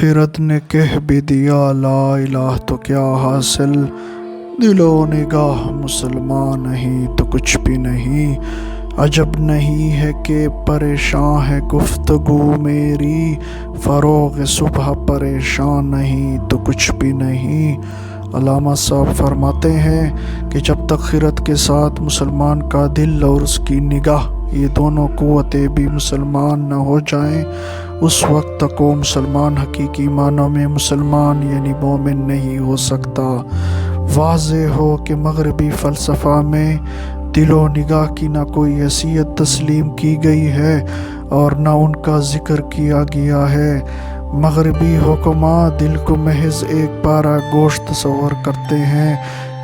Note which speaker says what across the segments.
Speaker 1: خرد نے کہہ بھی دیا لا الہ تو کیا حاصل، دل و نگاہ مسلمان نہیں تو کچھ بھی نہیں۔ عجب نہیں ہے کہ پریشاں ہے گفتگو میری، فروغ صبح پریشان نہیں تو کچھ بھی نہیں۔ علامہ صاحب فرماتے ہیں کہ جب تک خرد کے ساتھ مسلمان کا دل اور اس کی نگاہ، یہ دونوں قوتیں بھی مسلمان نہ ہو جائیں، اس وقت تک وہ مسلمان حقیقی معنوں میں مسلمان یعنی مومن نہیں ہو سکتا۔ واضح ہو کہ مغربی فلسفہ میں دل و نگاہ کی نہ کوئی حیثیت تسلیم کی گئی ہے اور نہ ان کا ذکر کیا گیا ہے۔ مغربی حکماں دل کو محض ایک پارہ گوشت تصور کرتے ہیں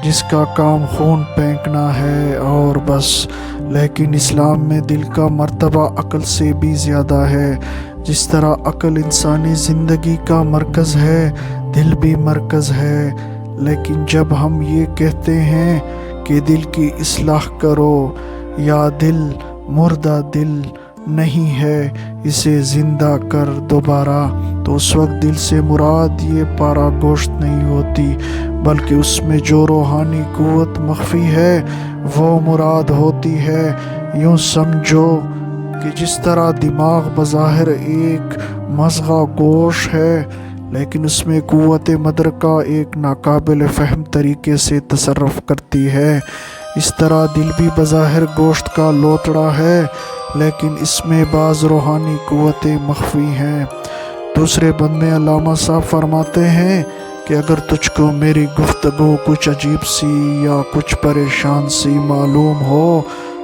Speaker 1: جس کا کام خون پھینکنا ہے اور بس، لیکن اسلام میں دل کا مرتبہ عقل سے بھی زیادہ ہے۔ جس طرح عقل انسانی زندگی کا مرکز ہے، دل بھی مرکز ہے۔ لیکن جب ہم یہ کہتے ہیں کہ دل کی اصلاح کرو یا دل مردہ دل نہیں ہے، اسے زندہ کر دوبارہ، تو اس وقت دل سے مراد یہ پارہ گوشت نہیں ہوتی، بلکہ اس میں جو روحانی قوت مخفی ہے وہ مراد ہوتی ہے۔ یوں سمجھو کہ جس طرح دماغ بظاہر ایک مضغہ گوشت ہے، لیکن اس میں قوت مدرکہ ایک ناقابل فہم طریقے سے تصرف کرتی ہے، اس طرح دل بھی بظاہر گوشت کا لوتڑا ہے، لیکن اس میں بعض روحانی قوتیں مخفی ہیں۔ دوسرے بند میں علامہ صاحب فرماتے ہیں کہ اگر تجھ کو میری گفتگو کچھ عجیب سی یا کچھ پریشان سی معلوم ہو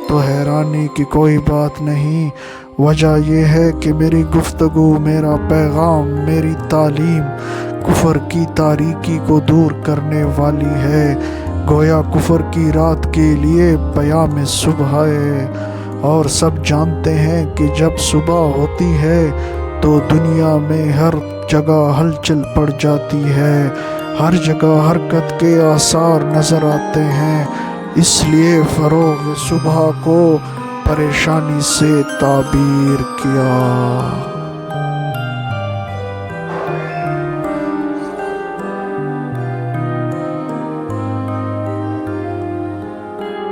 Speaker 1: تو حیرانی کی کوئی بات نہیں۔ وجہ یہ ہے کہ میری گفتگو، میرا پیغام، میری تعلیم کفر کی تاریکی کو دور کرنے والی ہے، گویا کفر کی رات کے لیے پیام صبح ہے۔ اور سب جانتے ہیں کہ جب صبح ہوتی ہے تو دنیا میں ہر جگہ ہلچل پڑ جاتی ہے، ہر جگہ حرکت کے آثار نظر آتے ہیں، اس لیے فروغ صبح کو پریشانی سے تعبیر کیا۔